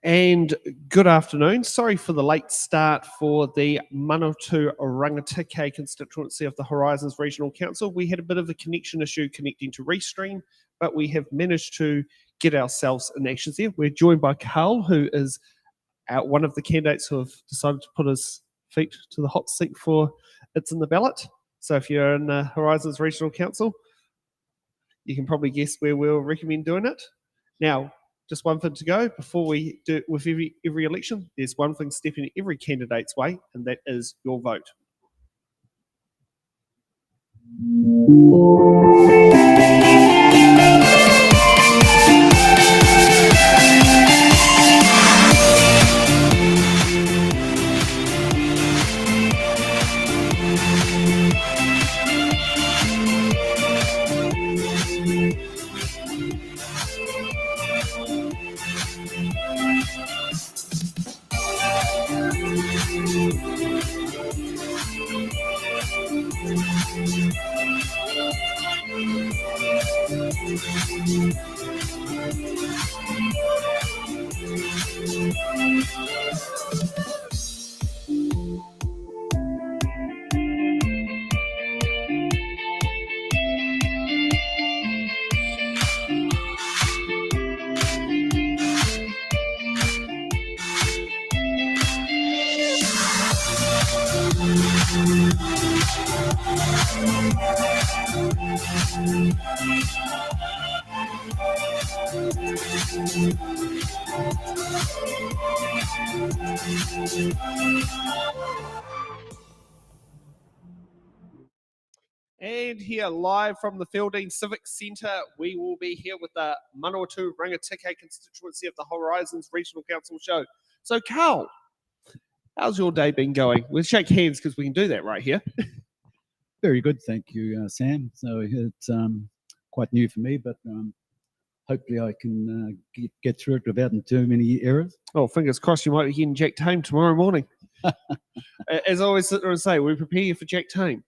And good afternoon. Sorry for the late start for the Manawatū-Rangitikei Constituency of the Horizons Regional Council. We had a bit of a connection issue connecting to Restream, but we have managed to get ourselves in actions there. We're joined by Carl, who is one of the candidates who have decided to put his feet to the hot seat for It's in the Ballot. So if you're in the Horizons Regional Council, you can probably guess where we'll recommend doing it. Now, just one thing to go before we do it with every election. There's one thing stepping every candidate's way, and that is your vote. And here, live from the Feilding Civic Centre, we will be here with the Manawatū-Rangitikei Constituency of the Horizons Regional Council show. So, Carl, how's your day been going? We'll shake hands because we can do that right here. Very good, thank you, Sam. So it's quite new for me, but hopefully I can get through it without too many errors. Oh, fingers crossed you might be getting jacked home tomorrow morning. As I always sit there and say, we prepare you for jacked home.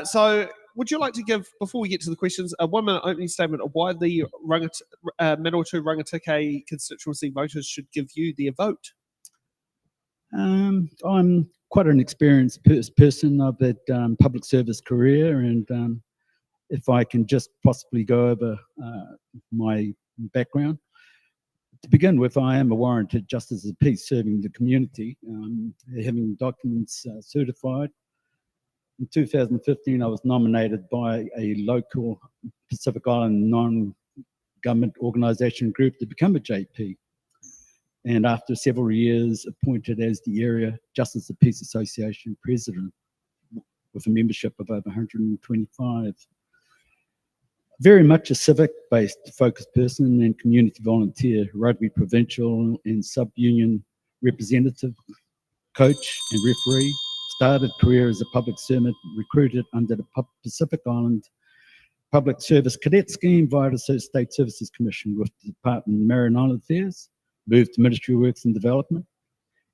So would you like to give, before we get to the questions, a 1 minute opening statement of why the Manawatū-Rangitikei constituency voters should give you their vote? I'm quite an experienced person. I've had public service career, and if I can just possibly go over my background. To begin with, I am a warranted Justice of the Peace serving the community, having documents certified. In 2015, I was nominated by a local Pacific Island non-government organisation group to become a JP. And after several years, appointed as the Area Justice of Peace Association President with a membership of over 125. Very much a civic-based focused person and community volunteer, rugby provincial and sub-union representative, coach and referee. Started career as a public servant, recruited under the Pacific Island Public Service Cadet Scheme via the State Services Commission with the Department of Marine Island Affairs, moved to Ministry of Works and Development,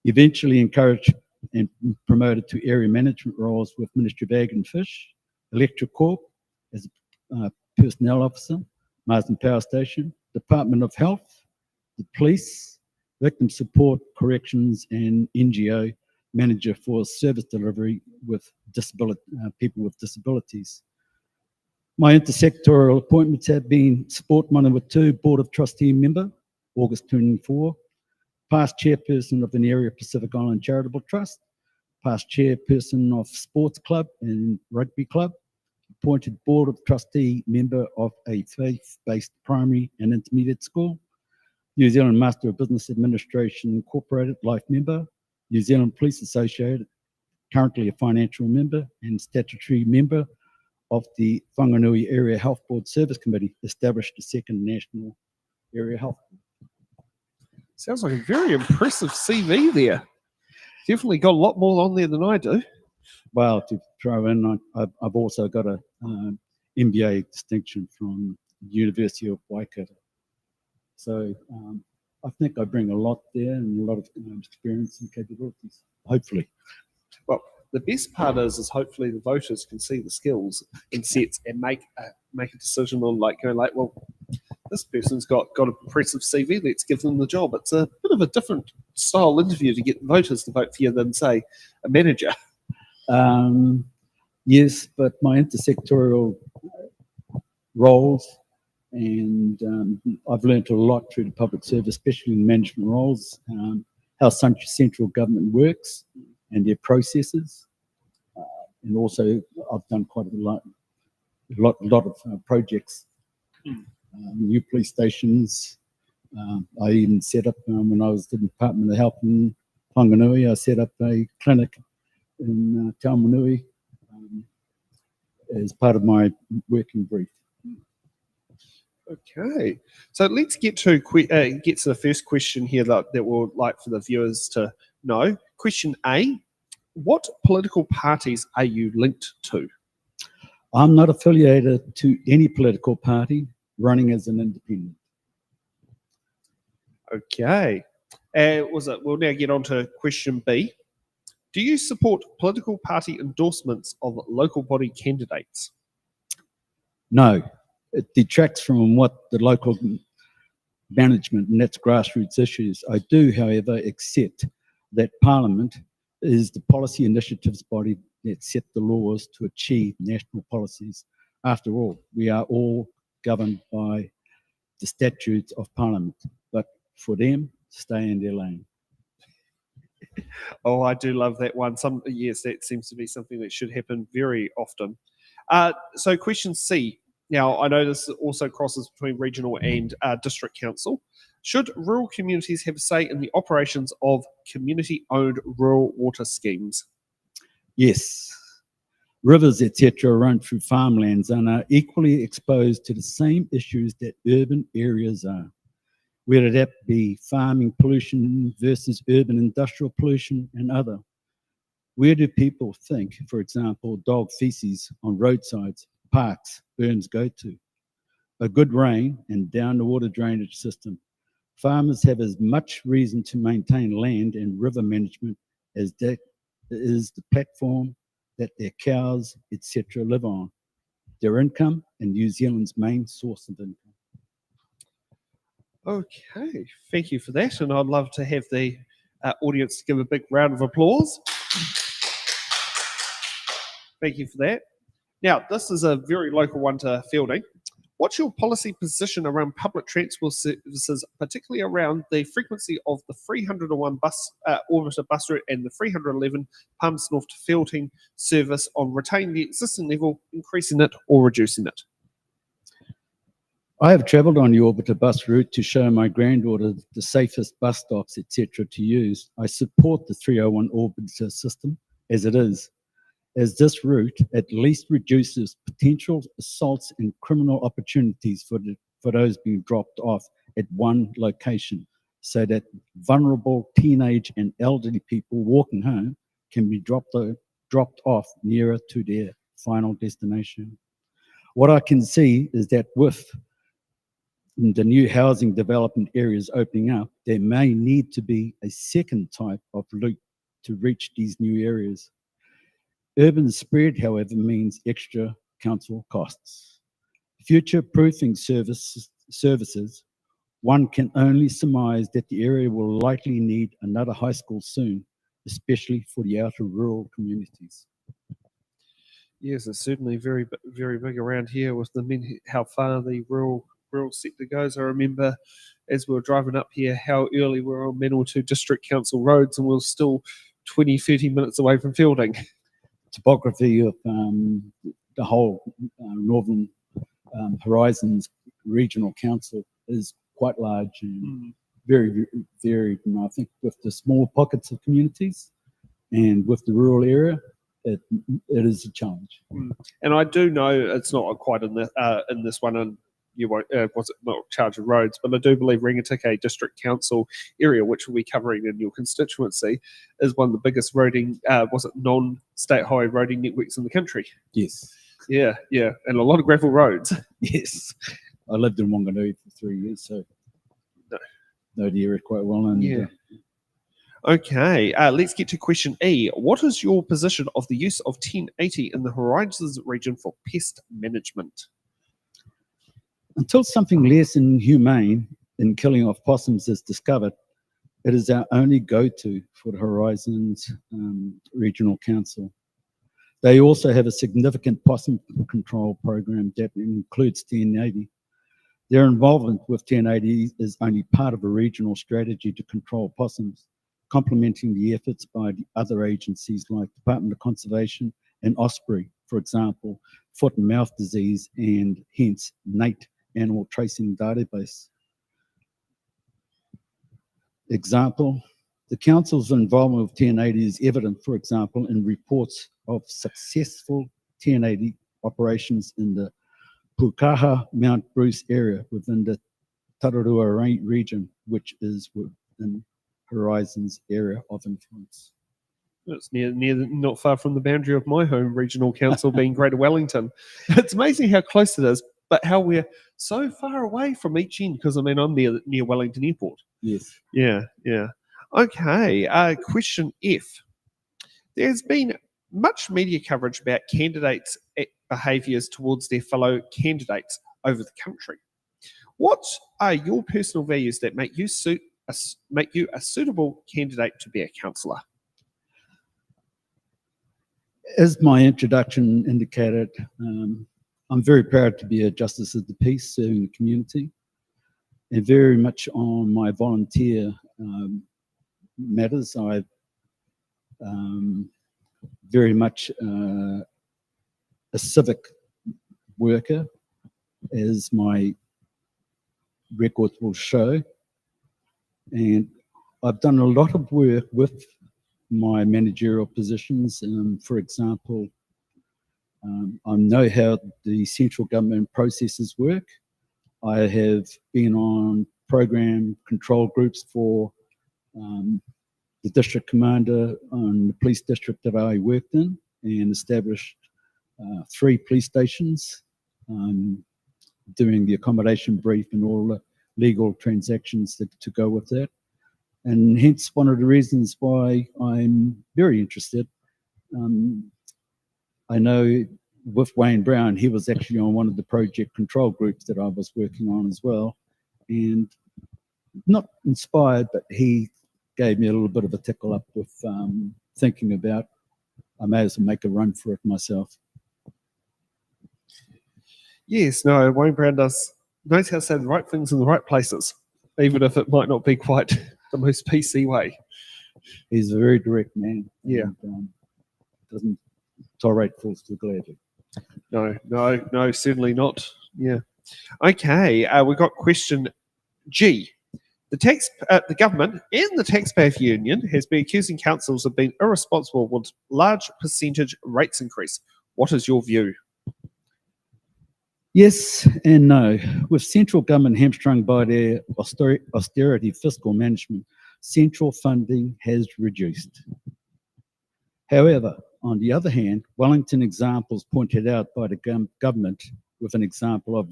eventually encouraged and promoted to area management roles with Ministry of Ag and Fish, Electric Corp as a personnel officer, Marsden Power Station, Department of Health, the Police, Victim Support, Corrections and NGO, manager for service delivery with people with disabilities. My intersectoral appointments have been Sport Manawatū Board of Trustee member, August 24, past chairperson of an area Pacific Island Charitable Trust, past chairperson of Sports Club and Rugby Club, appointed Board of Trustee member of a faith-based primary and intermediate school, New Zealand Master of Business Administration Incorporated Life member, New Zealand Police Associated, currently a financial member and statutory member of the Whanganui Area Health Board Service Committee, established the second National Area Health Board. Sounds like a very impressive CV there. Definitely got a lot more on there than I do. Well, to throw in, I've also got a MBA distinction from the University of Waikato. So I think I bring a lot there and a lot of experience and capabilities, hopefully. Well, the best part is hopefully the voters can see the skills in sets and make a decision on well, this person's got an impressive CV, let's give them the job. It's a bit of a different style interview to get voters to vote for you than, say, a manager. Yes, but my intersectorial roles, and I've learned a lot through the public service, especially in management roles, how central government works and their processes. And also, I've done quite a lot of projects, new police stations. I even set up, when I was the Department of Health in Whanganui, I set up a clinic in Taumanui as part of my working brief. Okay, so let's get to the first question here that we'll like for the viewers to know. Question A: what political parties are you linked to? I'm not affiliated to any political party, running as an independent. Okay, we'll now get on to question B. Do you support political party endorsements of local body candidates? No, it detracts from what the local management, and that's grassroots issues. I do, however, accept that Parliament is the policy initiatives body that set the laws to achieve national policies. After all, we are all governed by the statutes of Parliament, but for them, stay in their lane. Oh, I do love that one. Yes, that seems to be something that should happen very often. So question C. Now, I know this also crosses between regional and district council. Should rural communities have a say in the operations of community-owned rural water schemes? Yes. Rivers, etc., run through farmlands and are equally exposed to the same issues that urban areas are, whether that be farming pollution versus urban industrial pollution and other. Where do people think, for example, dog feces on roadsides, parks, burns go to? A good rain and down the water drainage system. Farmers have as much reason to maintain land and river management as that is the platform that their cows, etc., live on. Their income and New Zealand's main source of income. Okay, thank you for that. And I'd love to have the audience give a big round of applause. Thank you for that. Now, this is a very local one to Feilding. What's your policy position around public transport services, particularly around the frequency of the 301 Orbiter bus route and the 311 Palms North to Feilding service on retaining the existing level, increasing it or reducing it? I have travelled on the Orbiter bus route to show my granddaughter the safest bus stops, etc., to use. I support the 301 Orbiter system as it is, as this route at least reduces potential assaults and criminal opportunities for those being dropped off at one location, so that vulnerable teenage and elderly people walking home can be dropped off nearer to their final destination. What I can see is that with the new housing development areas opening up, there may need to be a second type of loop to reach these new areas. Urban spread, however, means extra council costs. Future-proofing services, one can only surmise that the area will likely need another high school soon, especially for the outer rural communities. Yes, it's certainly very, very big around here with how far the rural sector goes. I remember as we were driving up here how early we were on Manawatū District Council roads and we were still 20, 30 minutes away from Feilding. Topography of the whole Northern Horizons Regional Council is quite large and very varied. And I think with the small pockets of communities and with the rural area, it is a challenge. And I do know it's not quite in this one, and you won't wasn't not charge of roads, but I do believe Rangitikei District Council area, which we'll be covering in your constituency, is one of the biggest non-state highway roading networks in the country. Yes. Yeah, and a lot of gravel roads. Yes. I lived in Whanganui for 3 years, so know the area quite well. And Okay, let's get to question E. What is your position of the use of 1080 in the Horizons region for pest management? Until something less inhumane in killing off possums is discovered, it is our only go-to for the Horizons Regional Council. They also have a significant possum control program that includes 1080. Their involvement with 1080 is only part of a regional strategy to control possums, complementing the efforts by the other agencies like Department of Conservation and Osprey, for example, foot and mouth disease and hence NATE, Animal Tracing Database. Example, the Council's involvement with 1080 is evident, for example, in reports of successful 1080 operations in the Pukaha Mount Bruce area within the Tararua region, which is within Horizons area of influence. It's not far from the boundary of my home regional council, being Greater Wellington. It's amazing how close it is, but how we're so far away from each end. Because I mean, I'm near Wellington Airport. Yes. Yeah. Okay. Question F. There's been much media coverage about candidates' behaviours towards their fellow candidates over the country. What are your personal values that make you a suitable candidate to be a councillor? As my introduction indicated, I'm very proud to be a Justice of the Peace serving the community, and very much on my volunteer matters. I'm very much a civic worker, as my records will show, and I've done a lot of work with my managerial positions. For example, I know how the central government processes work. I have been on program control groups for the district commander on the police district that I worked in, and established 3 police stations, doing the accommodation brief and all the legal transactions to go with that. And hence one of the reasons why I'm very interested. I know with Wayne Brown, he was actually on one of the project control groups that I was working on as well. And not inspired, but he gave me a little bit of a tickle up with thinking about, I may as well make a run for it myself. Yes, no, Wayne Brown knows how to say the right things in the right places, even if it might not be quite the most PC way. He's a very direct man. Yeah. And, doesn't tolerate fools too gladly. No, certainly not. Yeah. Okay, we got question G. The government and the Taxpayers Union has been accusing councils of being irresponsible with large percentage rates increase. What is your view? Yes and no. With central government hamstrung by their austerity fiscal management, central funding has reduced. However, on the other hand, Wellington examples pointed out by the government, with an example of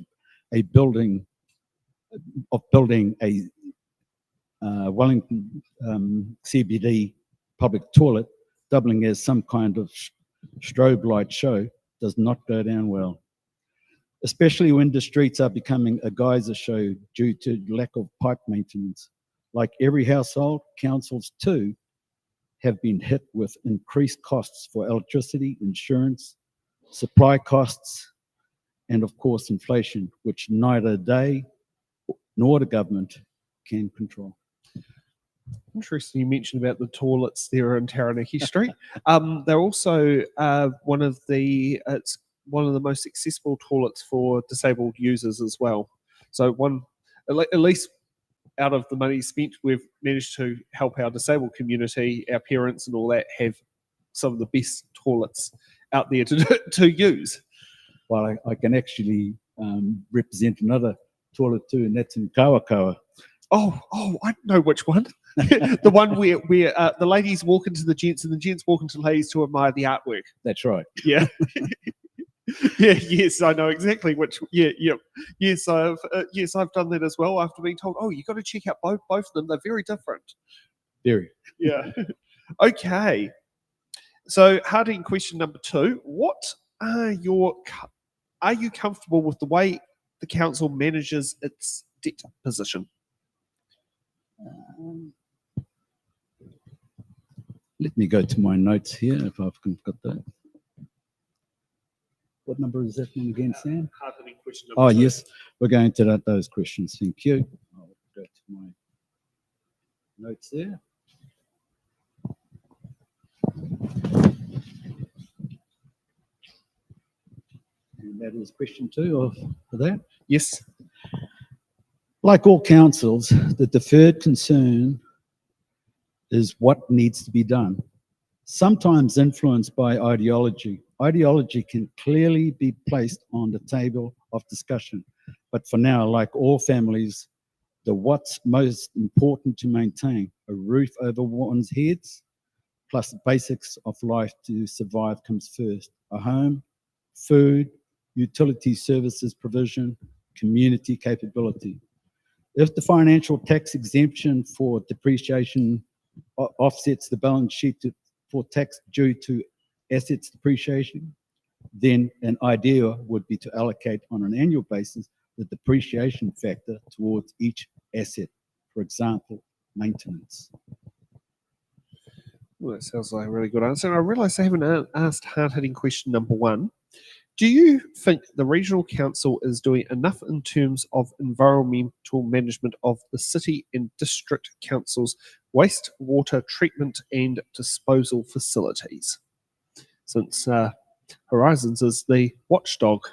building a Wellington CBD public toilet, doubling as some kind of strobe light show, does not go down well. Especially when the streets are becoming a geyser show due to lack of pipe maintenance. Like every household, councils too have been hit with increased costs for electricity, insurance, supply costs, and of course inflation, which neither they nor the government can control. Interesting you mentioned about the toilets there in Taranaki Street. They're also one of the most accessible toilets for disabled users as well. So at least out of the money spent, we've managed to help our disabled community, our parents and all that, have some of the best toilets out there to use. Well, I can actually represent another toilet too, and that's in Kawakawa. Oh, I know which one. The one where the ladies walk into the gents and the gents walk into the ladies to admire the artwork. That's right. Yeah. Yes, I know exactly which. Yes, I've done that as well. After being told, you've got to check out both of them. They're very different. Very. Yeah. Okay. So, Harding, question number 2: What are you comfortable with the way the council manages its debt position? Let me go to my notes here if I've got that. What number is that one again, Sam? Hard-hitting question Oh, number two. yes, we're going to those questions. Thank you. I'll go to my notes there. And that is question 2 for that. Yes. Like all councils, the deferred concern is what needs to be done. Sometimes influenced by ideology. Ideology can clearly be placed on the table of discussion. But for now, like all families, the what's most important to maintain, a roof over one's heads, plus the basics of life to survive comes first. A home, food, utility services provision, community capability. If the financial tax exemption for depreciation offsets the balance sheet for tax due to assets depreciation, then an idea would be to allocate on an annual basis the depreciation factor towards each asset, for example, maintenance. Well, that sounds like a really good answer. And I realise I haven't asked hard-hitting question number 1. Do you think the regional council is doing enough in terms of environmental management of the city and district council's wastewater treatment and disposal facilities? Since Horizons is the watchdog.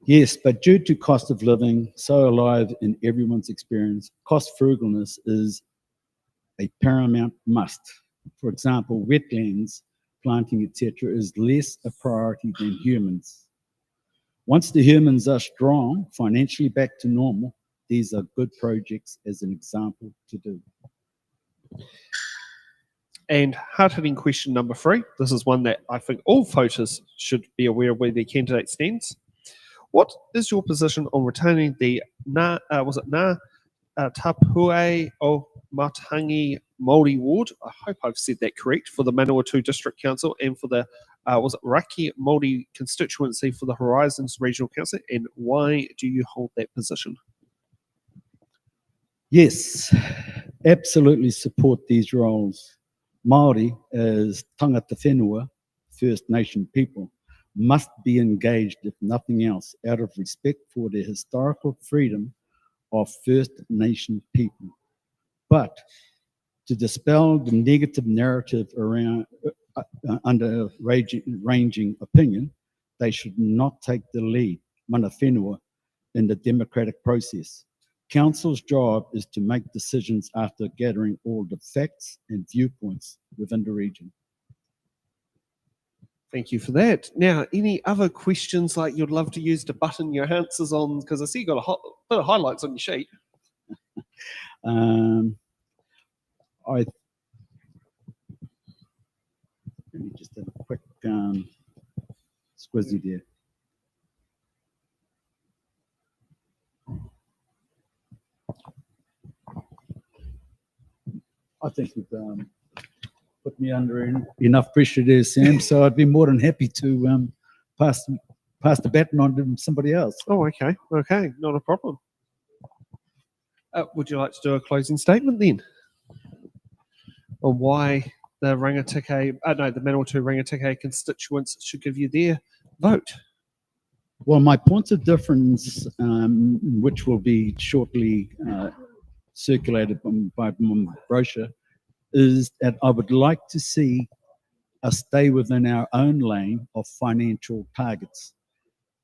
Yes, but due to cost of living, so alive in everyone's experience, cost frugalness is a paramount must. For example, wetlands, planting, etc., is less a priority than humans. Once the humans are strong, financially back to normal, these are good projects as an example to do. And hard-hitting question number 3. This is one that I think all voters should be aware of where their candidate stands. What is your position on retaining the Tapue o Matangi Māori ward? I hope I've said that correct, for the Manawatū District Council, and for the Raki Māori constituency for the Horizons Regional Council, and why do you hold that position? Yes, absolutely support these roles. Māori, as tangata whenua, First Nation people, must be engaged, if nothing else, out of respect for the historical freedom of First Nation people. But to dispel the negative narrative around under ranging opinion, they should not take the lead, mana whenua, in the democratic process. Council's job is to make decisions after gathering all the facts and viewpoints within the region. Thank you for that. Now, any other questions like you'd love to use to button your answers on? Because I see you've got a bit of highlights on your sheet. Let me just have a quick squizzy there. I think you've put me under enough pressure there, Sam, so I'd be more than happy to pass the baton on to somebody else. Oh, okay. Okay, not a problem. Would you like to do a closing statement then on why the the Manawatū-Rangitikei constituents should give you their vote? Well, my points of difference, which will be shortly circulated by my brochure, is that I would like to see us stay within our own lane of financial targets.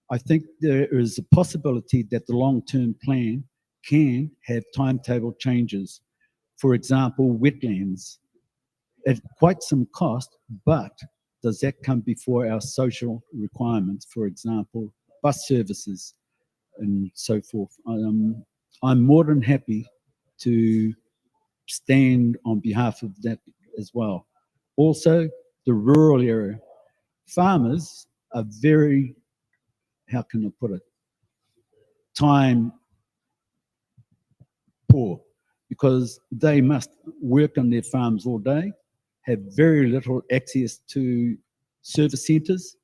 I think there is a possibility that the long-term plan can have timetable changes. For example, wetlands at quite some cost, but does that come before our social requirements? For example, bus services and so forth. I'm more than happy to stand on behalf of that as well. Also, the rural area. Farmers are very, how can I put it, time poor, because they must work on their farms all day, have very little access to service centres,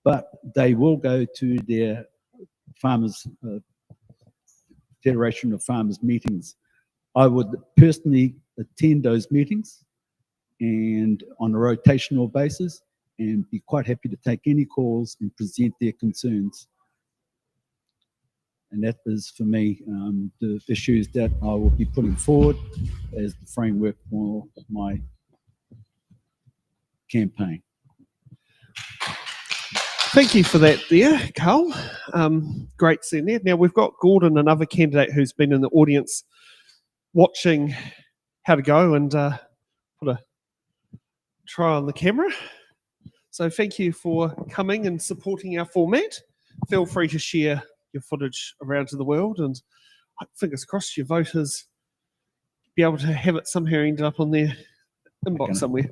but they will go to their farmers, Federation of Farmers meetings. I would personally attend those meetings and on a rotational basis, and be quite happy to take any calls and present their concerns. And that is, for me, the issues that I will be putting forward as the framework for my campaign. Thank you for that there, Carl. Great seeing there. Now we've got Gordon, another candidate who's been in the audience watching how to go and put a try on the camera. So thank you for coming and supporting our format. Feel free to share your footage around to the world, and fingers crossed your voters be able to have it somehow ended up on their inbox somewhere.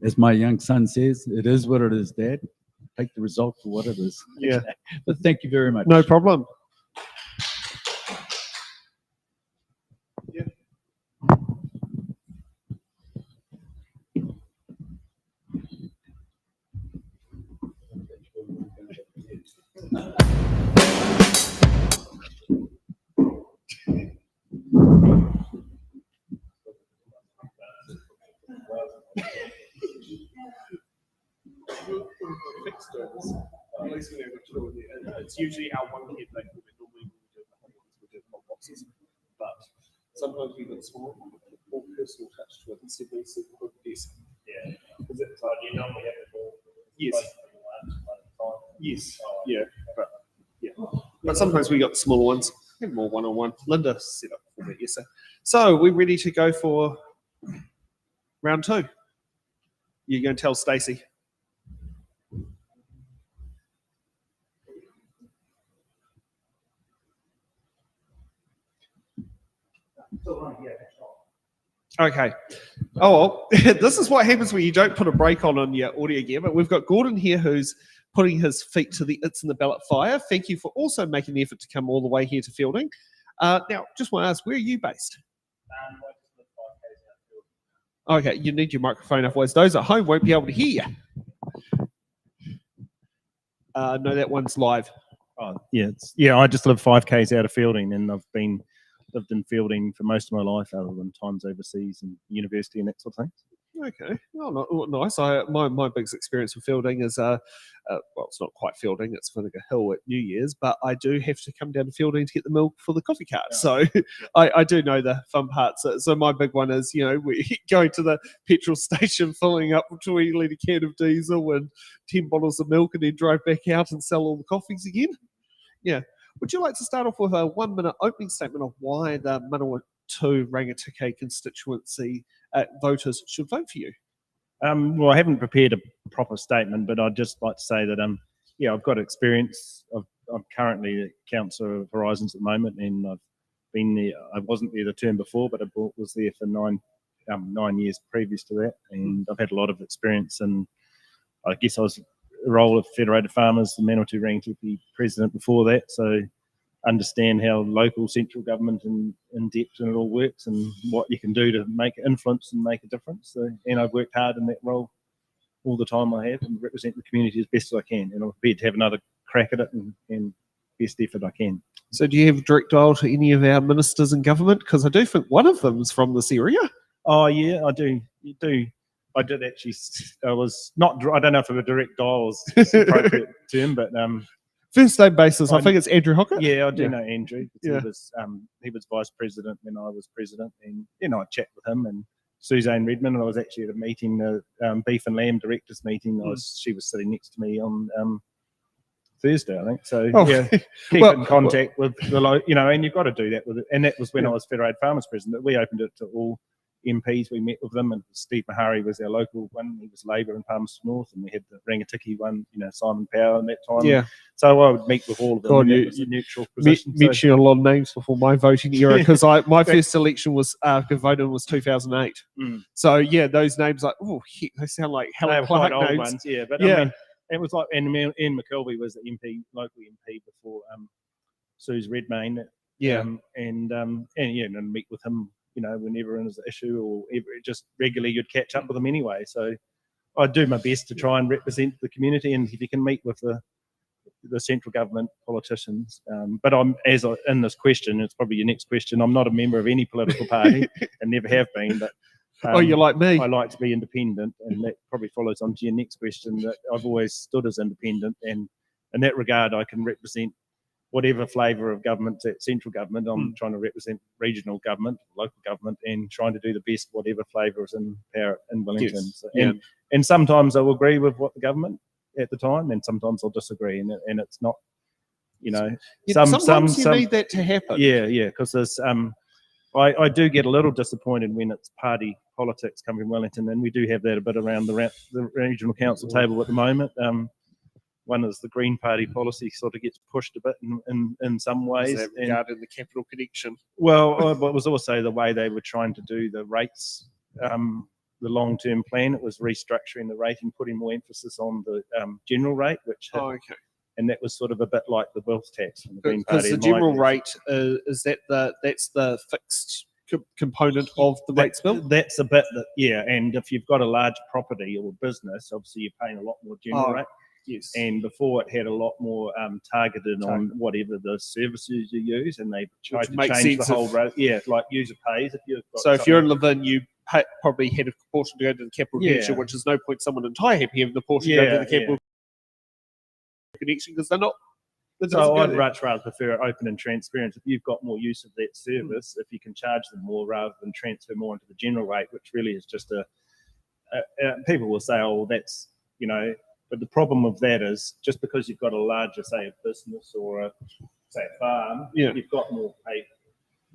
As my young son says, it is what it is, Dad. Take the result for what it is. Yeah. But thank you very much. No problem. Yeah. It's usually our one head that we normally do the whole ones, we do the whole boxes, but sometimes we get small, more personal touch to it instead of being good desk. Yeah. Is it? So you normally have the ball. Yes. Yes. Yeah. But yeah. But sometimes we got the smaller ones. We have more one-on-one. Linda set up for it, yes sir. So we're ready to go for round 2. You're going to tell Stacey. Okay. Oh, well, this is what happens when you don't put a brake on your audio gear, but we've got Gordon here who's putting his feet to the It's in the Ballot fire. Thank you for also making the effort to come all the way here to Feilding. Now, just want to ask, where are you based? Okay, you need your microphone, otherwise those at home won't be able to hear you. No, that one's live. Oh, yeah, I just live 5 k's out of Feilding, and I've lived in Feilding for most of my life, other than times overseas and university and that sort of thing. Okay, well, nice. My biggest experience with Feilding is, well, it's not quite Feilding, it's Vinegar Hill at New Year's, but I do have to come down to Feilding to get the milk for the coffee cart. Yeah. So I do know the fun parts. So my big one is, we're going to the petrol station, filling up a 20-litre can of diesel and 10 bottles of milk, and then drive back out and sell all the coffees again. Yeah. Would you like to start off with a 1-minute opening statement of why the Manawatū-Rangitikei Constituency voters should vote for you? Well, I haven't prepared a proper statement, but I'd just like to say that, I've got experience. I'm currently a councillor of Horizons at the moment, and I've been there. I wasn't there the term before, but I was there for 9 years previous to that, and I've had a lot of experience. And I guess I was a role of Federated Farmers, the Manawatū-Rangitikei president before that, so understand how local central government and in depth and it all works, and what you can do to make influence and make a difference. So, and I've worked hard in that role all the time I have, and represent the community as best as I can, and I'm prepared to have another crack at it and best effort I can. So do you have direct dial to any of our ministers in government? Because I do think one of them is from this area. Oh yeah, I do. You do. I did actually. I was not. I don't know if a direct dial is the appropriate term, but first name basis. I think it's Andrew Hockett. Yeah, I do know Andrew. Yeah. He was vice president when I was president, and I chat with him and Suzanne Redmond. And I was actually at a meeting, the Beef and Lamb directors meeting. She was sitting next to me on Thursday, I think. So keep in contact with the and you've got to do that with it. And that was when I was Federated Farmers president. We opened it to all MPs. We met with them, and Steve Mahari was our local one. He was Labour in Palmerston North, and we had the Rangitikei one, Simon Power in that time. Yeah. So I would meet with all of them. God, it was a neutral position. Mentioning a lot of names before my voting era, because my first election was voting was 2008. So yeah, those names they sound like Helen Clark old names. Ones, yeah. But I mean, it was like, and Ian McKelvey was the MP, local MP before Suze Redmayne. Yeah. And meet with him. Whenever there's an issue or ever, just regularly you'd catch up with them anyway. So I do my best to try and represent the community, and if you can meet with the central government politicians. But in this question, it's probably your next question, I'm not a member of any political party and never have been. But Oh, you're like me. I like to be independent, and that probably follows on to your next question, that I've always stood as independent, and in that regard, I can represent whatever flavour of government at central government. I'm trying to represent regional government, local government, and trying to do the best whatever flavour is in power in Wellington. Yes. So, Yeah. and sometimes I'll agree with what the government at the time, and sometimes I'll disagree, and it's not, Sometimes you need that to happen. Yeah, because there's I do get a little disappointed when it's party politics coming from Wellington, and we do have that a bit around the regional council table at the moment. One is the Green Party policy sort of gets pushed a bit in some ways. Is that regarding the capital connection? Well, it was also the way they were trying to do the rates, the long-term plan. It was restructuring the rate and putting more emphasis on the general rate, which and that was sort of a bit like the wealth tax from the Green Party. Because the general rate that's the fixed component of the rates bill. That's a bit and if you've got a large property or business, obviously you're paying a lot more general rate. Yes. And before it had a lot more targeted on whatever the services you use, and they tried to change the whole rate. Yeah, like user pays. If you're in Levin, you probably had a proportion to go to the capital connection, which is no point someone in Taihape having the portion to go to the capital connection because they're not. So I'd much rather prefer open and transparent. If you've got more use of that service, if you can charge them more rather than transfer more into the general rate, which really is just people will say, oh, that's, but the problem with that is just because you've got a larger, say, a business or a farm, you've got more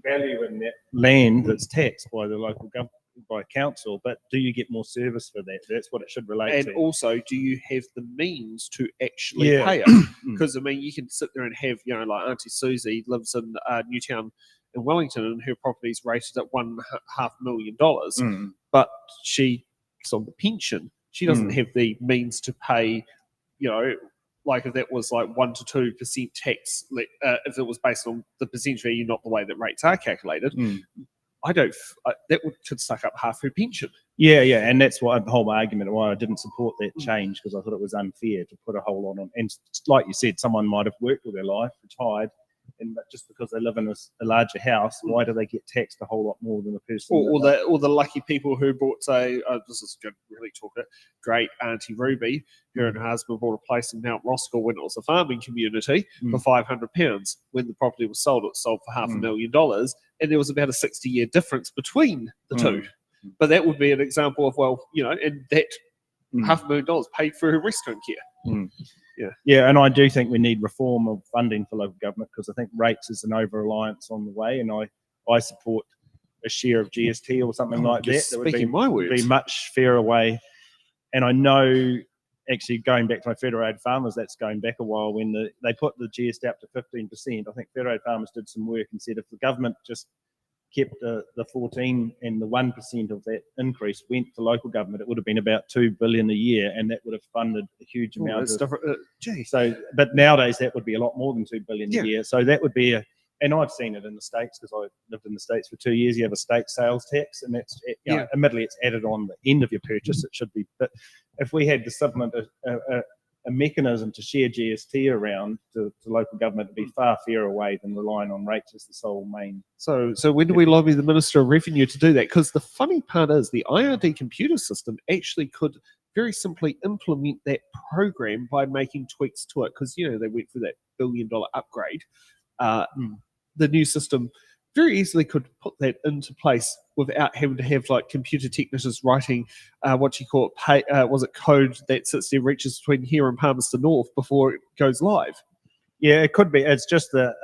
value in that land that's taxed by the local government, by council, but do you get more service for that? That's what it should relate to. And also, do you have the means to actually pay it? Because, you can sit there and have, like Auntie Susie lives in Newtown in Wellington, and her property's rated at $500,000, but she's on the pension. She doesn't have the means to pay, like if that was like 1 to 2% tax, if it was based on the percentage value, not the way that rates are calculated. That could suck up half her pension. Yeah, and that's why the whole argument why I didn't support that change, because I thought it was unfair to put a whole lot on. And like you said, someone might have worked all their life, retired, and just because they live in a larger house, why do they get taxed a whole lot more than a person? Or the lucky people who bought, say, this is going to really talk it. Great Auntie Ruby, her and her husband bought a place in Mount Roskill when it was a farming community for £500. When the property was sold, it sold for $500,000, and there was about a 60-year difference between the two. But that would be an example of, and that $500,000 paid for her restaurant care. Yeah, and I do think we need reform of funding for local government, because I think rates is an over-reliance on the way, and I support a share of GST or something like that. That would be much fairer way. And I know, actually going back to my Federated Farmers, that's going back a while, when they put the GST up to 15%. I think Federated Farmers did some work and said if the government just kept the 14 and the 1% of that increase went to local government, it would have been about $2 billion a year, and that would have funded a huge amount of. So, but nowadays that would be a lot more than $2 billion a year. So that would be and I've seen it in the States, because I lived in the States for 2 years. You have a state sales tax, and that's admittedly it's added on the end of your purchase. It should be, but if we had to supplement a mechanism to share GST around to local government, to be far fairer way than relying on rates as the sole main. So when do we lobby the Minister of Revenue to do that? Because the funny part is the IRD computer system actually could very simply implement that program by making tweaks to it, because they went for that $1 billion upgrade. The new system very easily could put that into place without having to have like computer technicians writing code that sits there, reaches between here and Palmerston North before it goes live. Yeah, it could be. It's just the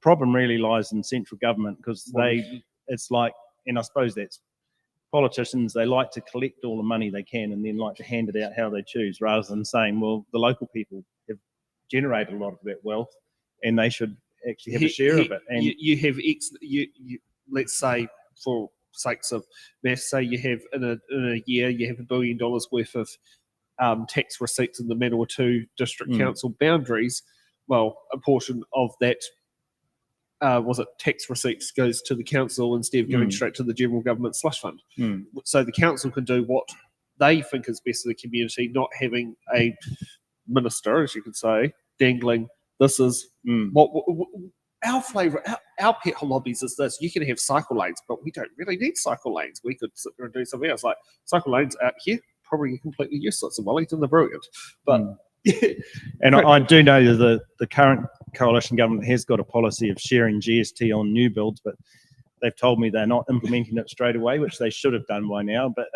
problem really lies in central government, because it's like, and I suppose that's politicians, they like to collect all the money they can and then like to hand it out how they choose, rather than saying, well, the local people have generated a lot of that wealth and they should actually have a share of it. And you have let's say, for sakes of math, say you have in a year you have $1 billion worth of tax receipts in the Manawatū district council boundaries. Well, a portion of that tax receipts goes to the council instead of going straight to the general government slush fund. So the council can do what they think is best for the community, not having a minister, as you could say, dangling. This is what our flavour, our pet hobbies is this. You can have cycle lanes, but we don't really need cycle lanes. We could sit there and do something else. Like cycle lanes out here, probably completely useless. In Wellington, they're brilliant. But and I do know that the current coalition government has got a policy of sharing GST on new builds, but they've told me they're not implementing it straight away, which they should have done by now. But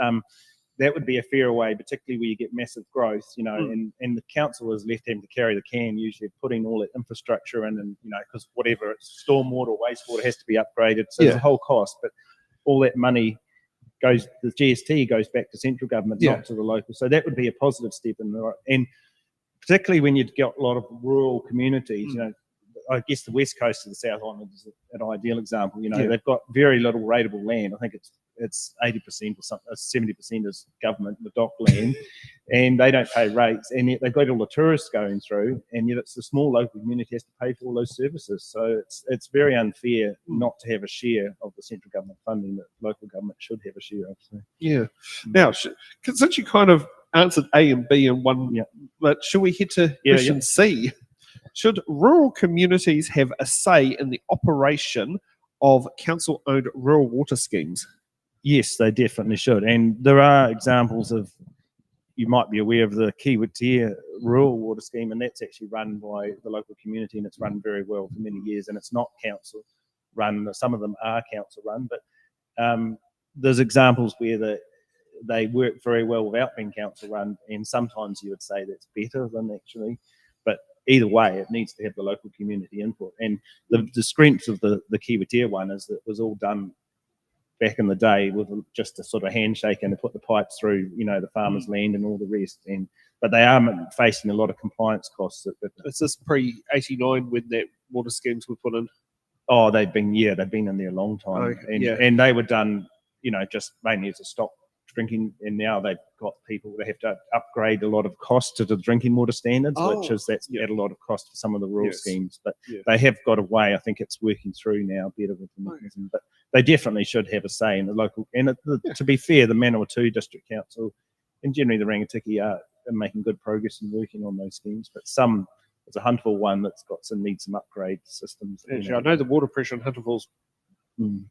that would be a fairer way, particularly where you get massive growth, you know, and the council is left having to carry the can, usually putting all that infrastructure in, and, you know, because whatever, it's stormwater or wastewater has to be upgraded. So there's a whole cost, but all that money goes, the GST goes back to central government, not to the local. So that would be a positive step in the right. And particularly when you've got a lot of rural communities, you know, I guess the west coast of the South Island is an ideal example. You know, they've got very little rateable land. I think it's 80% or something, 70% is government, the dock land, and they don't pay rates. And yet they've got all the tourists going through, and yet it's the small local community has to pay for all those services. So it's very unfair not to have a share of the central government funding that local government should have a share of. So. Yeah. Now, since you kind of answered A and B in one, but should we head to question C? Should rural communities have a say in the operation of council-owned rural water schemes? Yes, they definitely should. And there are examples of, you might be aware of the Kiwitea rural water scheme, and that's actually run by the local community, and it's run very well for many years, and it's not council run. Some of them are council run, but there's examples where they work very well without being council run, and sometimes you would say that's better than actually. But either way, it needs to have the local community input. And the strength of the Kiwitea one is that it was all done back in the day with just a sort of handshake and to put the pipes through, you know, the farmer's land and all the rest. But they are facing a lot of compliance costs. Is this pre-89 when that water schemes were put in? Oh, they've been in there a long time. And they were done, you know, just mainly as a stop drinking, and now they've got people that have to upgrade a lot of cost to the drinking water standards, that's at a lot of cost for some of the rural schemes. But they have got a way. I think it's working through now better with the mechanism. But they definitely should have a say in the local. And to be fair, the Manawatū District Council and generally the Rangitikei are making good progress in working on those schemes. But there's a Hunterville one that's needs some upgrade systems. Actually, I know the water pressure in Hunterville's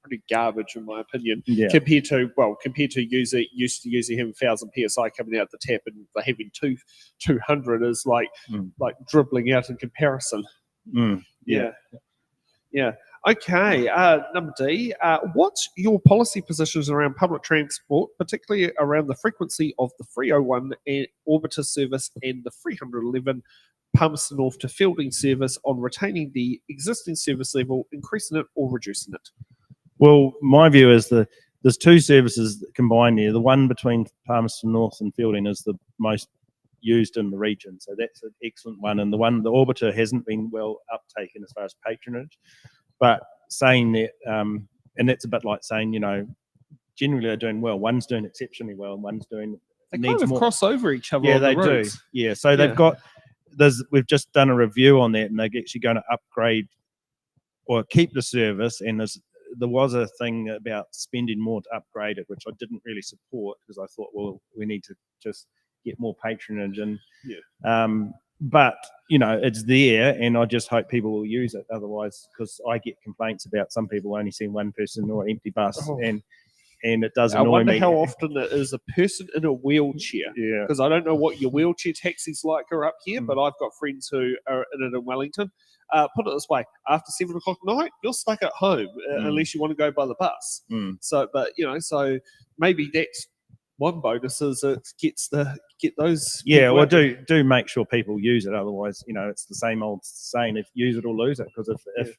pretty garbage in my opinion, compared to used to using having 1,000 psi coming out the tap, and having 200 is like dribbling out in comparison. Okay, number D, what's your policy positions around public transport, particularly around the frequency of the 301 and Orbiter service and the 311 Palmerston North to Feilding service, on retaining the existing service level, increasing it or reducing it? Well, my view is there's two services combined here. The one between Palmerston North and Feilding is the most used in the region, so that's an excellent one. And the Orbiter hasn't been well uptaken as far as patronage. But saying that, and that's a bit like saying, you know, generally they're doing well. One's doing exceptionally well, and one's doing needs more. Cross over each other. Yeah, they do. Yeah, so they've got. We've just done a review on that, and they're actually going to upgrade or keep the service. And there was a thing about spending more to upgrade it, which I didn't really support, because I thought, well, we need to just get more patronage. And but you know, it's there, and I just hope people will use it. Otherwise, because I get complaints about some people only seeing one person or empty bus, and it does annoy me. I wonder how often it is a person in a wheelchair. Yeah. Because I don't know what your wheelchair taxis like are up here, but I've got friends who are in it in Wellington. Put it this way: after 7 o'clock at night, you're stuck at home unless you want to go by the bus. So, but you know, so maybe that's one bonus, is it get those. Yeah, well, do make sure people use it. Otherwise, you know, it's the same old saying: if use it or lose it. Because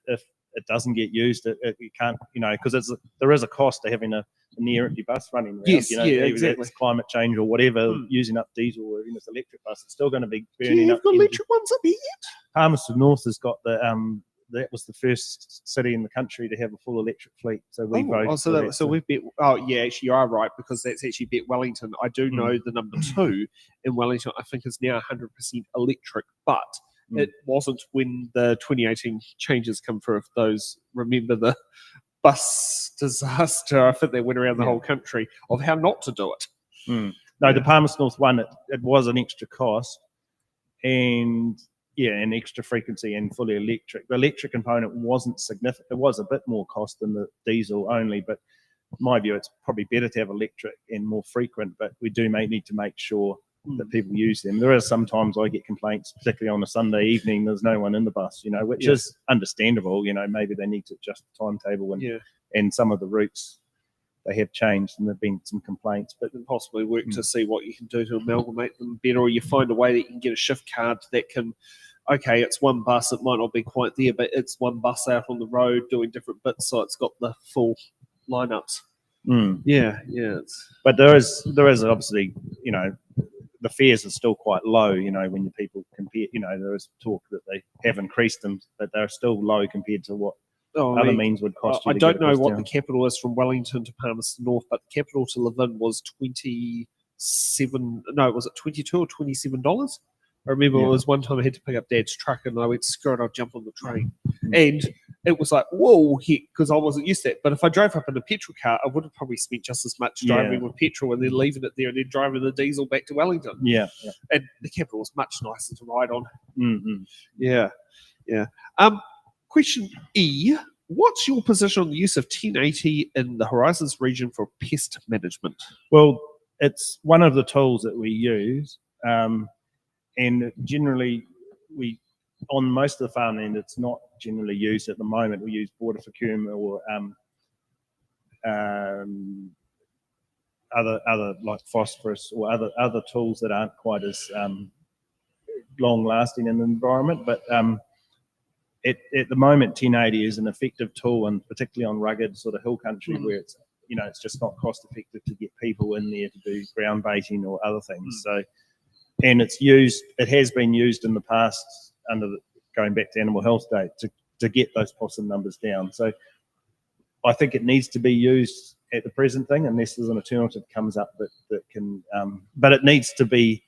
if it doesn't get used, you can't, you know, because there is a cost to having a near empty bus running around. Yes, you know, exactly. It's climate change or whatever, using up diesel, or even if it's electric bus, it's still going to be burning up. You've got electric ones up here yet? Palmerston North has got that was the first city in the country to have a full electric fleet. So we voted. So we've bet. Oh yeah, actually you are right, because that's actually bet Wellington. I do know the number 2 in Wellington, I think, is now 100% electric, but it wasn't when the 2018 changes come through. If those remember the bus disaster, I think they went around the whole country of how not to do it. No, Yeah. the Palmerston North one, it was an extra cost, and an extra frequency and fully electric. The electric component wasn't significant. It was a bit more cost than the diesel only, but in my view, it's probably better to have electric and more frequent, but we do need to make sure that people use them. There are sometimes I get complaints, particularly on a Sunday evening, there's no one in the bus, which is understandable. Maybe they need to adjust the timetable and some of the routes they have changed and there have been some complaints. But possibly work to see what you can do to amalgamate them better, or you find a way that you can get a shift card that can, okay, it's one bus, it might not be quite there, but it's one bus out on the road doing different bits, so it's got the full lineups. Yeah. But there is obviously, the fares are still quite low, when people compare, there is talk that they have increased them, but they're still low compared to what other means would cost you. I don't know what the capital is from Wellington to Palmerston North, but the capital to live in was was it $22 or $27? I remember it was one time I had to pick up Dad's truck and I went, screw it, I'll jump on the train. And it was like, whoa, because I wasn't used to it. But if I drove up in a petrol car, I would have probably spent just as much driving with petrol and then leaving it there and then driving the diesel back to Wellington. Yeah. And the capital was much nicer to ride on. Mm-hmm. Yeah. Question E. What's your position on the use of 1080 in the Horizons region for pest management? Well, it's one of the tools that we use. And generally, on most of the farmland, it's not generally used at the moment. We use border facum or other like phosphorus or other tools that aren't quite as long lasting in the environment. But at the moment, 1080 is an effective tool, and particularly on rugged sort of hill country where it's it's just not cost effective to get people in there to do ground baiting or other things. So. And it has been used in the past going back to Animal Health Day to get those possum numbers down. So I think it needs to be used at the present thing, unless there's an alternative comes up that can, but it needs to be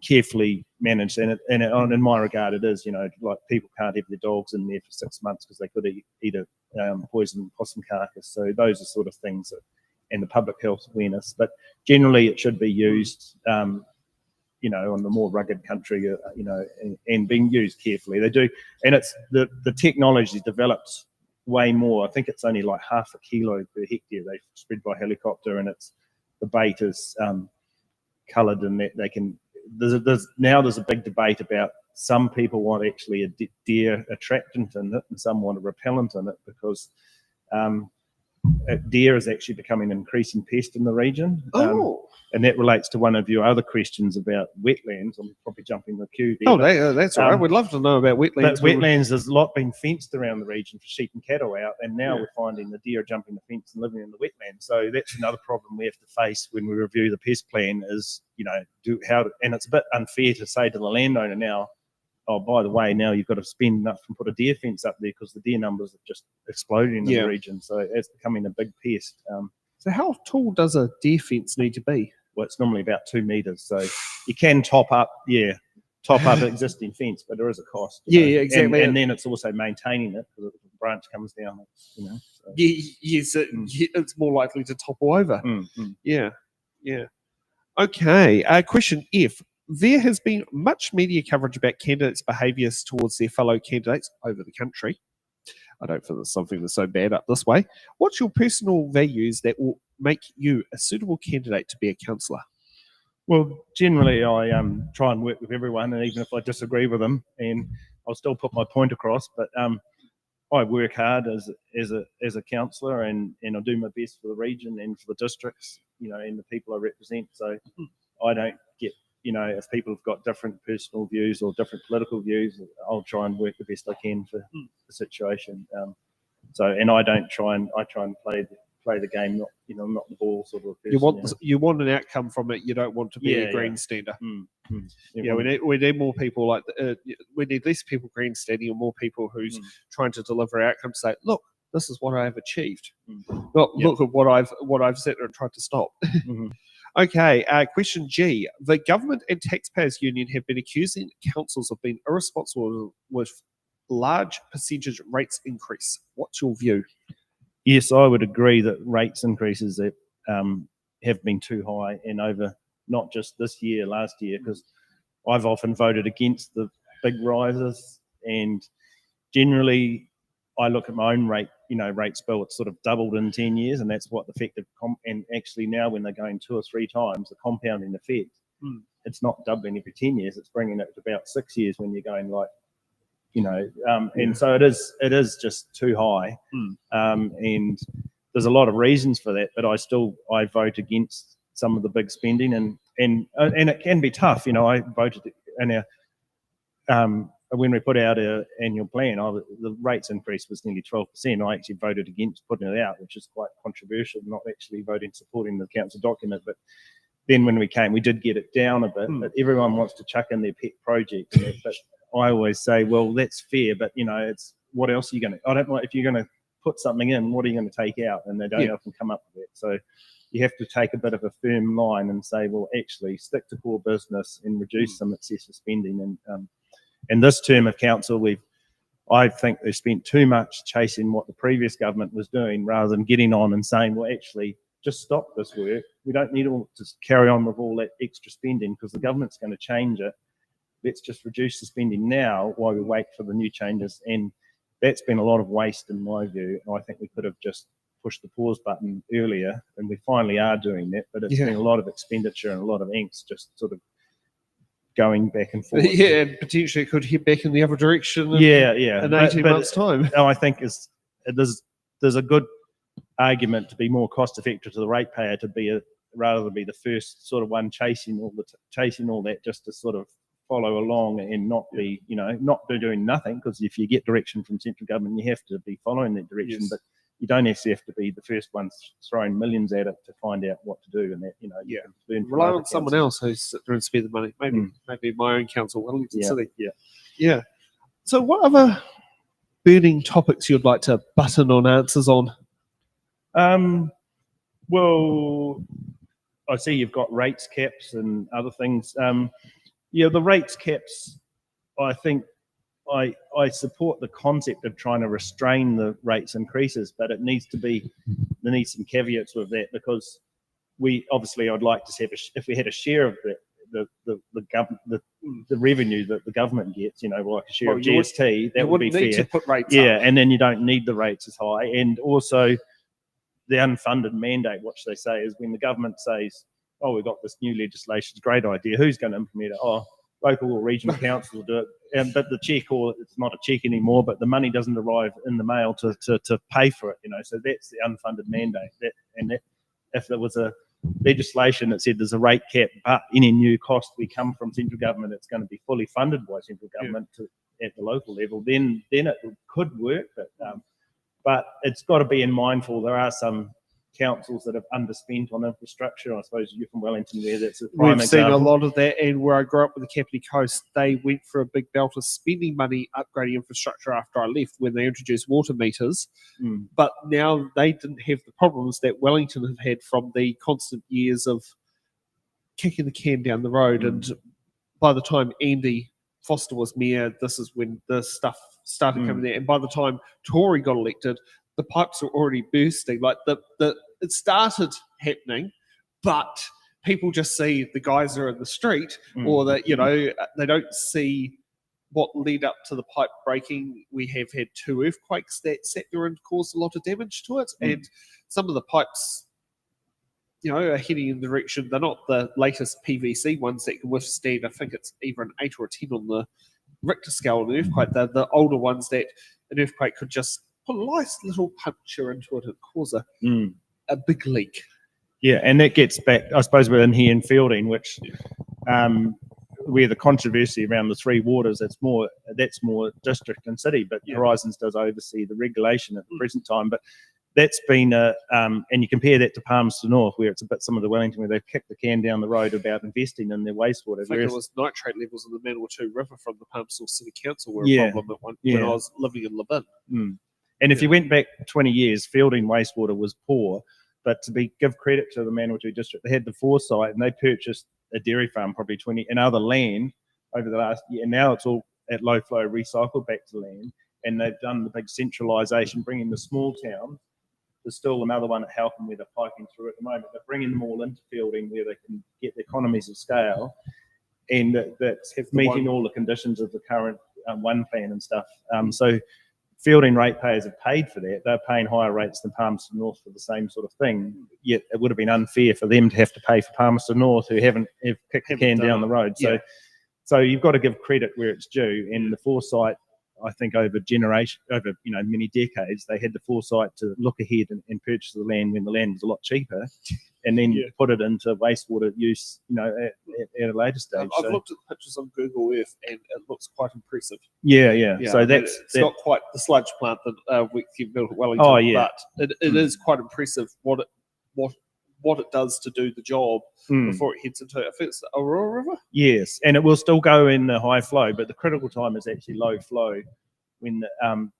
carefully managed. And in my regard, it is, like people can't have their dogs in there for 6 months because they could eat a poisoned possum carcass. So those are sort of things and the public health awareness. But generally it should be used on the more rugged country, and being used carefully. They do, and it's the technology develops way more. I think it's only like half a kilo per hectare they spread by helicopter, and the bait is coloured, and that they can. There's a big debate about some people want actually a deer attractant in it, and some want a repellent in it because deer is actually becoming an increasing pest in the region. And that relates to one of your other questions about wetlands. I'm probably jumping the queue there. That's all right. We'd love to know about wetlands. But wetlands, there's a lot been fenced around the region for sheep and cattle out, and now we're finding the deer jumping the fence and living in the wetlands. So that's another problem we have to face when we review the pest plan is, and it's a bit unfair to say to the landowner now, oh, by the way, now you've got to spend enough and put a deer fence up there because the deer numbers are just exploding in the region. So it's becoming a big pest. So how tall does a deer fence need to be? Well, it's normally about 2 meters. So you can top up existing fence, but there is a cost. Exactly. And then it's also maintaining it because if the branch comes down, So. It's more likely to topple over. Yeah. Okay. Question F. There has been much media coverage about candidates' behaviours towards their fellow candidates over the country. I don't feel there's something that's so bad up this way. What's your personal values that will make you a suitable candidate to be a councillor? Well, generally, I try and work with everyone, and even if I disagree with them, and I'll still put my point across. But I work hard as a councillor, and I do my best for the region and for the districts, and the people I represent. So I don't get. If people have got different personal views or different political views, I'll try and work the best I can for the situation. And I try and play the game, not the ball sort of person. You want an outcome from it. You don't want to be a grandstander. We need more people like we need less people grandstanding and more people who's trying to deliver outcomes. Say, look, this is what I have achieved. Look at what I've set and tried to stop. Okay, question G. The Government and Taxpayers Union have been accusing councils of being irresponsible with large percentage rates increase. What's your view? Yes, I would agree that rates increases have been too high, and over not just this year, last year, because I've often voted against the big rises, and generally I look at my own rates bill, it's sort of doubled in 10 years, and that's what the effective, and actually now when they're going 2 or 3 times, the compounding effect, it's not doubling every 10 years, it's bringing it to about 6 years when you're going like, and so it is just too high. And there's a lot of reasons for that, but I vote against some of the big spending, and it can be tough. I voted in when we put out our annual plan, the rates increase was nearly 12%. I actually voted against putting it out, which is quite controversial, not actually supporting the council document. But then when we did get it down a bit, but everyone wants to chuck in their pet project. But I always say, well, that's fair, but it's what else are you going to, I don't know, if you're going to put something in, what are you going to take out? And they don't often come up with it. So you have to take a bit of a firm line and say, well, actually stick to core business and reduce some excessive spending. And this term of council, I think they spent too much chasing what the previous government was doing rather than getting on and saying, well, actually, just stop this work. We don't need to carry on with all that extra spending because the government's going to change it. Let's just reduce the spending now while we wait for the new changes. And that's been a lot of waste in my view. I think we could have just pushed the pause button earlier, and we finally are doing that. But it's been a lot of expenditure and a lot of angst just sort of going back and forth. Yeah, and potentially it could head back in the other direction in 18 months' time. I think there's a good argument to be more cost effective to the ratepayer rather than be the first sort of one chasing all that just to sort of follow along and not be not doing nothing, because if you get direction from central government you have to be following that direction, but you don't necessarily have to be the first ones throwing millions at it to find out what to do, and that rely on someone else who's sit there and spend the money. Maybe my own council, Wellington City. Yeah. So what other burning topics you'd like to button on answers on? Well, I see you've got rates caps and other things. The rates caps, I think I support the concept of trying to restrain the rates increases, but there needs some caveats with that, because I'd like to have if we had a share of the revenue that the government gets, like a share of GST, that would be fair. To put rates up. And then you don't need the rates as high. And also the unfunded mandate, which they say is when the government says, oh, we've got this new legislation, it's a great idea, who's going to implement it? Oh, local or regional councils will do it, but the check, or it's not a check anymore, but the money doesn't arrive in the mail to pay for it, so that's the unfunded mandate. That if there was a legislation that said there's a rate cap, but any new cost we come from central government, it's going to be fully funded by central government at the local level, then it could work, but it's got to be in mindful. There are some councils that have underspent on infrastructure. I suppose you're from Wellington there, that's a prime example. We've seen a lot of that, and where I grew up with the Kapiti Coast, they went for a big belt of spending money upgrading infrastructure after I left when they introduced water meters, but now they didn't have the problems that Wellington have had from the constant years of kicking the can down the road. And by the time Andy Foster was mayor, this is when the stuff started coming there, and by the time Tory got elected, the pipes were already bursting. Like it started happening, but people just see the geyser in the street, or that they don't see what led up to the pipe breaking. We have had 2 earthquakes that sat there and caused a lot of damage to it, and some of the pipes, are heading in the direction. They're not the latest PVC ones that can withstand. I think it's either an 8 or a 10 on the Richter scale of an earthquake. They're the older ones that an earthquake could just put a nice little puncture into it and cause a big leak. Yeah, and that gets back, I suppose, we're in here in Feilding, which where the controversy around the 3 waters, that's more district and city, but Horizons does oversee the regulation at the present time. But that's been and you compare that to Palmerston North, where it's a bit similar to Wellington, where they've kicked the can down the road about investing in their wastewater. I think it was nitrate levels in the Manawatū River from the Palmerston City Council were a problem when I was living in Levin. And if you went back 20 years, Feilding wastewater was poor, but give credit to the Manawatū district, they had the foresight and they purchased a dairy farm, probably 20, and other land over the last year. And now it's all at low flow recycled back to land. And they've done the big centralisation, bringing the small town there's still another one at Halcombe where they're piping through at the moment. They're bringing them all into Feilding where they can get the economies of scale, and that's meeting all the conditions of the current one plan and stuff. So Feilding ratepayers have paid for that. They're paying higher rates than Palmerston North for the same sort of thing. Yet it would have been unfair for them to have to pay for Palmerston North, who have kicked the can down the road. Yeah. So you've got to give credit where it's due, and the foresight, I think, over many decades, they had the foresight to look ahead and purchase the land when the land was a lot cheaper, and then put it into wastewater use, at a later stage. I've looked at the pictures on Google Earth, and it looks quite impressive. Yeah. So it's not quite the sludge plant that we built at Wellington, but it is quite impressive what it does to do the job before it heads into, I think it's the Aurora River. Yes, and it will still go in the high flow, but the critical time is actually low flow when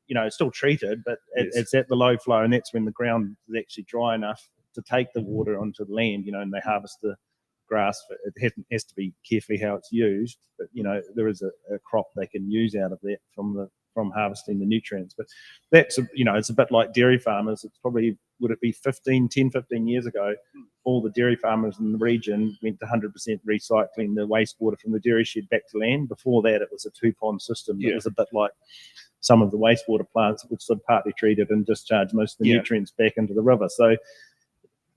it's still treated, but it's at the low flow, and that's when the ground is actually dry enough to take the water onto the land, and they harvest the grass. It has to be carefully how it's used, but there is a crop they can use out of that from harvesting the nutrients. But that's it's a bit like dairy farmers. It's probably, would it be 10, 15 years ago, all the dairy farmers in the region went to 100% recycling the wastewater from the dairy shed back to land. Before that, it was a two-pond system. It was a bit like some of the wastewater plants, which sort of partly treated and discharged most of the nutrients back into the river. So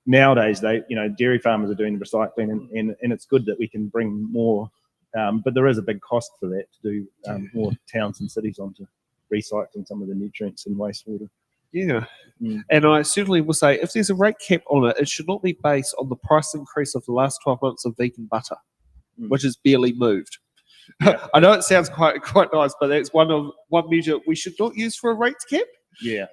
nowadays, dairy farmers are doing the recycling, and it's good that we can bring more, but there is a big cost for that to do more towns and cities onto recycling some of the nutrients in wastewater. Yeah, and I certainly will say, if there's a rate cap on it, it should not be based on the price increase of the last 12 months of vegan butter, which has barely moved. I know it sounds quite nice, but that's one measure we should not use for a rates cap. Yeah.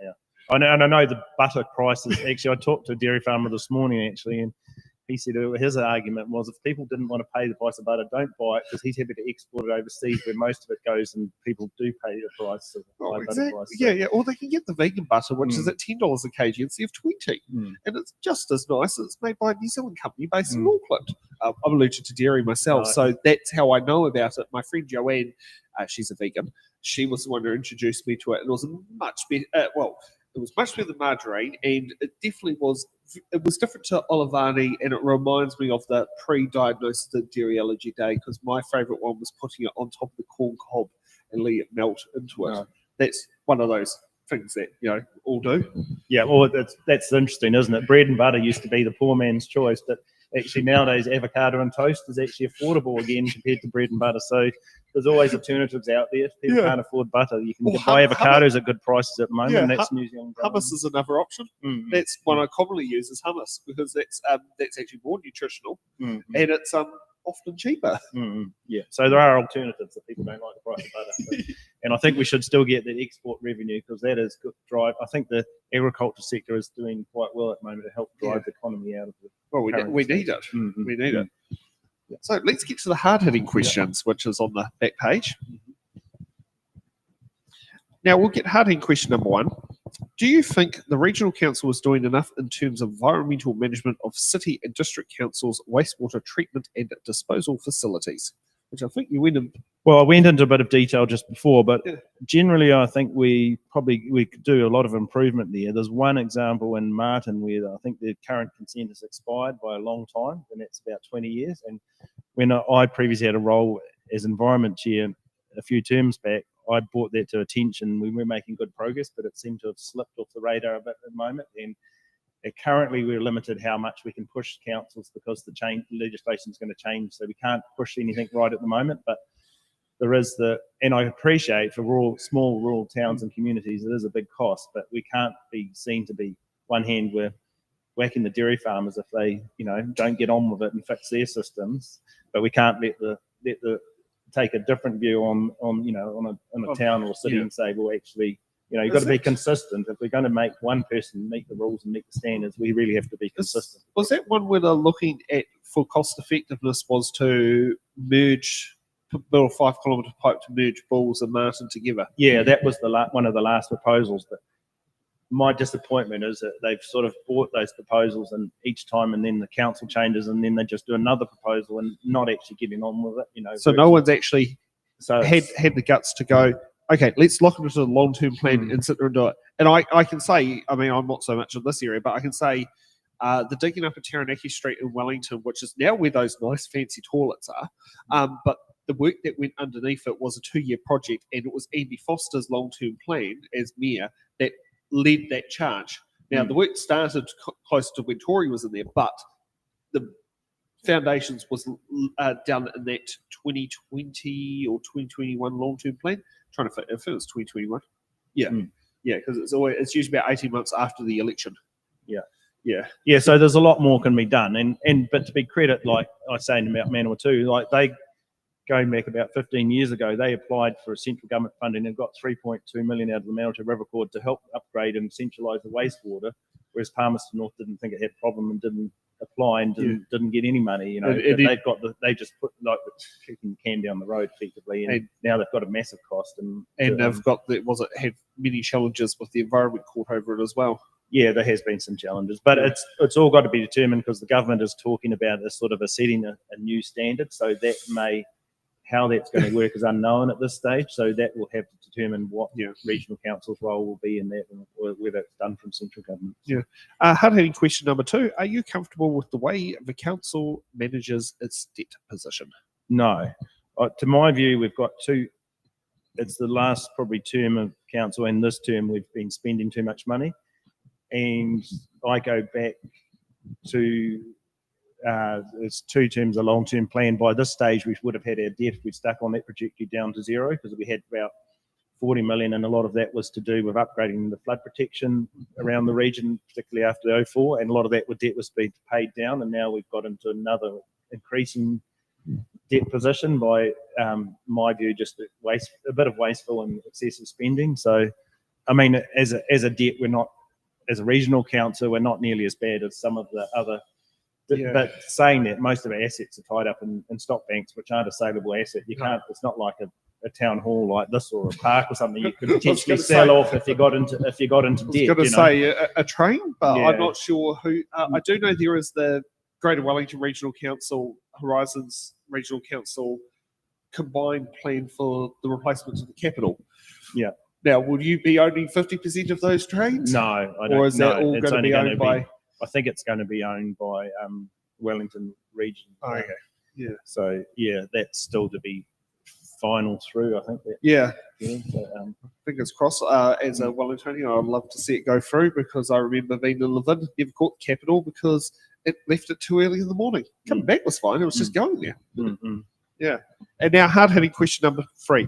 I know the butter prices. Actually, I talked to a dairy farmer this morning, actually, and he said his argument was, if people didn't want to pay the price of butter, don't buy it, because he's happy to export it overseas where most of it goes and people do pay the price of butter price. Yeah. Or they can get the vegan butter, which is at $10 a kg instead of 20, and it's just as nice. It's made by a New Zealand company based in Auckland. I'm allergic to dairy myself, so that's how I know about it. My friend Joanne, she's a vegan. She was the one who introduced me to it, and it was much better. It was much better than margarine, and it definitely was. It was different to Olivani, and it reminds me of the pre-diagnosis of dairy allergy day, because my favourite one was putting it on top of the corn cob and letting it melt into it. That's one of those things that all do. Yeah, well, that's interesting, isn't it? Bread and butter used to be the poor man's choice, but actually nowadays avocado and toast is actually affordable again compared to bread and butter. So there's always alternatives out there. If people can't afford butter, you can buy avocados at good prices at the moment. And that's New Zealand. Hummus is another option. That's one I commonly use, is hummus, because that's actually more nutritional and it's often cheaper. Yeah, so there are alternatives if people don't like the price of butter. And I think we should still get that export revenue, because that is good drive. I think the agriculture sector is doing quite well at the moment to help drive the economy out of the. Well, we need it. We need it. Yeah. So let's get to the hard-hitting questions, which is on the back page. Now, we'll get hard-hitting question number one. Do you think the Regional Council is doing enough in terms of environmental management of city and district councils' wastewater treatment and disposal facilities? Which I think you went in. Well, I went into a bit of detail just before, but generally I think we could do a lot of improvement there. There's one example in Martin where I think the current consent has expired by a long time, and that's about 20 years. And when I previously had a role as environment chair a few terms back, I brought that to attention. We were making good progress, but it seemed to have slipped off the radar a bit at the moment. And currently we're limited how much we can push councils, because the legislation is going to change. So we can't push anything right at the moment, but there is and I appreciate for small rural towns and communities, it is a big cost, but we can't be seen to be, one hand, we're whacking the dairy farmers if they, don't get on with it and fix their systems, but we can't let the take a different view on a town or city and say, well, actually, you've got to be consistent. If we're going to make one person meet the rules and meet the standards, we really have to be consistent. Was that one where they're looking at, for cost effectiveness, was to build a 5-kilometre pipe to merge Bulls and Martin together? Yeah, that was one of the last proposals. But my disappointment is that they've sort of bought those proposals, and each time, and then the council changes, and then they just do another proposal and not actually getting on with it. So no one's actually had the guts to go, okay, let's lock it into the long-term plan and sit there and do it. And I can say, I mean, I'm not so much in this area, but I can say the digging up at Taranaki Street in Wellington, which is now where those nice fancy toilets are, but the work that went underneath it was a 2-year project, and it was Andy Foster's long-term plan as mayor that led that charge. Now, the work started close to when Tory was in there, but the foundations was done in that 2020 or 2021 long-term plan. Trying to fit if it was 2021. Yeah, yeah, because it's usually about 18 months after the election. Yeah. So there's a lot more can be done, but to be credit, like I was saying about Manawatū, like they going back about 15 years ago, they applied for a central government funding and got 3.2 million out of the Manawatū River Corridor to help upgrade and centralise the wastewater, whereas Palmerston North didn't think it had a problem and didn't apply and didn't get any money. You know, they just put like kicking the can down the road effectively, and now they've got a massive cost and they've got had many challenges with the Environment Court over it as well. Yeah, there has been some challenges, but it's all got to be determined because the government is talking about a sort of setting a new standard, so that how that's going to work is unknown at this stage. So that will have to determine what regional council's role will be in that, and whether it's done from central government. Yeah. Hard-hitting question number 2: are you comfortable with the way the council manages its debt position? No, to my view, we've got two. It's the last probably term of council, and this term we've been spending too much money. And I go back to it's 2 terms, a long-term plan. By this stage, we would have had our debt, if we stuck on that trajectory, down to 0, because we had about 40 million, and a lot of that was to do with upgrading the flood protection around the region, particularly after 04, and a lot of that debt was being paid down, and now we've got into another increasing debt position by, my view, just a bit of wasteful and excessive spending. So, I mean, as a debt, we're not, as a regional council, we're not nearly as bad as some of the other. But saying that, most of our assets are tied up in stock banks, which aren't a saleable asset. You can't. It's not like a town hall like this or a park or something you could potentially sell off if you got into debt. I was going to say a train, but I'm not sure who. I do know there is the Greater Wellington Regional Council, Horizons Regional Council combined plan for the replacement of the capital. Yeah. Now, will you be owning 50% of those trains? No, I don't. Or is that all going to be owned by? I think it's going to be owned by Wellington Region. Oh, okay. Yeah. So that's still to be final through. I think. So, fingers crossed. As a Wellingtonian, I'd love to see it go through, because I remember being in Levin, never caught the capital because it left it too early in the morning. Coming back was fine. It was just going there. Yeah. And now, hard-hitting question number 3.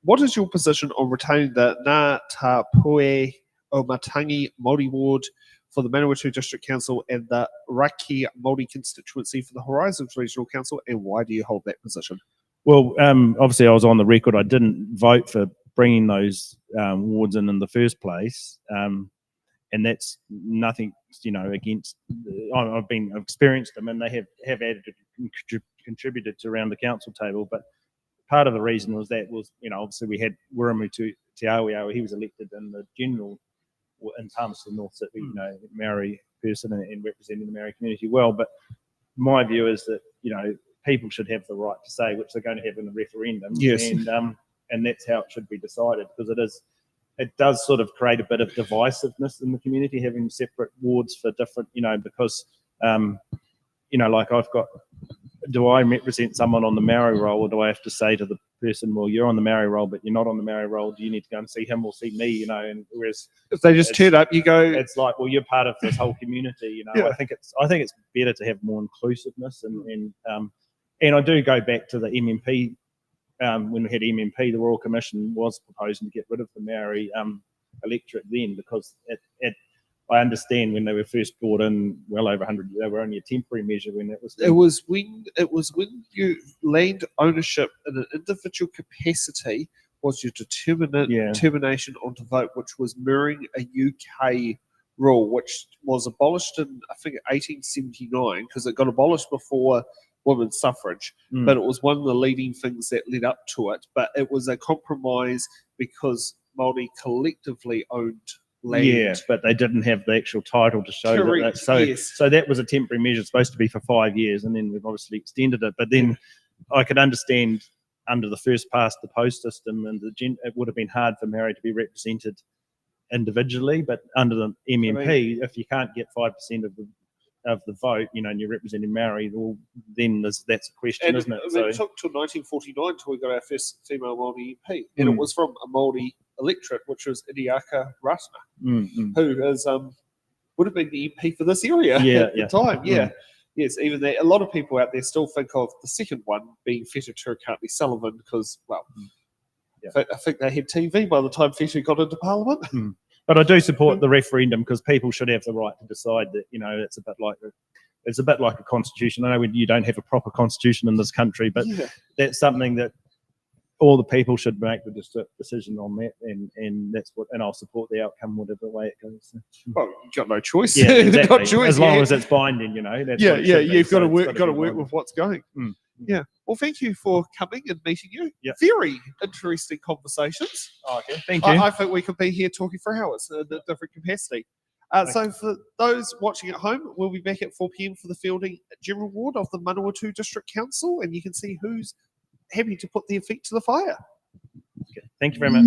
What is your position on retaining the Ngā Tāpue o Matangi Māori Ward for the Manawatū District Council and the Raki Māori Constituency for the Horizons Regional Council, and why do you hold that position? Well, obviously I was on the record. I didn't vote for bringing those wards in the first place, and that's nothing, against. I've experienced them, and they have added and contributed to around the council table, but part of the reason was obviously we had Wiramu Te Awiawa. He was elected in the general in Palmerston North, that Maori person and representing the Maori community well. But my view is that people should have the right to say, which they're going to have in the referendum. Yes. And that's how it should be decided, because it does sort of create a bit of divisiveness in the community, having separate wards for different, because like I've got. Do I represent someone on the Maori roll, or do I have to say to the person, well, you're on the Maori roll, but you're not on the Maori roll. Do you need to go and see him or see me? And whereas if they just turn up, you go. It's like, well, you're part of this whole community. Yeah. I think it's better to have more inclusiveness, and I do go back to the MMP. When we had MMP, the Royal Commission was proposing to get rid of the Maori electorate then, because I understand when they were first brought in, well over 100, they were only a temporary measure when it was. It was when you land ownership in an individual capacity was your determination on to vote, which was mirroring a UK rule, which was abolished in, I think, 1879, because it got abolished before women's suffrage, but it was one of the leading things that led up to it. But it was a compromise because Māori collectively owned land. Yeah, but they didn't have the actual title to show that. So that was a temporary measure, supposed to be for 5 years, and then we've obviously extended it. But then I could understand under the first past the post system, and it would have been hard for Maori to be represented individually, but under the MMP, if you can't get 5% of the vote, and you're representing Maori, well, then that's a question, isn't it? It took till 1949 till we got our first female Māori MP, and it was from a Māori electorate, which was Idiaka Ratana, who is would have been the MP for this area at the time. Yes, even there, a lot of people out there still think of the second one being Feta Turkani Sullivan because, well, I think they had TV by the time Feta got into Parliament. But I do support the referendum because people should have the right to decide that, it's a bit like a constitution. I know you don't have a proper constitution in this country, but that's something that all the people should make the decision on that, and that's what. And I'll support the outcome, whatever way it goes. Well, you've got no choice. Yeah, exactly. Got choice, as long as it's binding, That's what it should be. You've got So to work with what's going. Yeah. Well, thank you for coming and meeting you. Yeah. Very interesting conversations. Okay. Thank you. I think we could be here talking for hours in a different capacity. So for those watching at home, we'll be back at 4 p.m. for the Feilding General Ward of the Manawatū District Council, and you can see who's happy to put their feet to the fire. Okay. Thank you very much.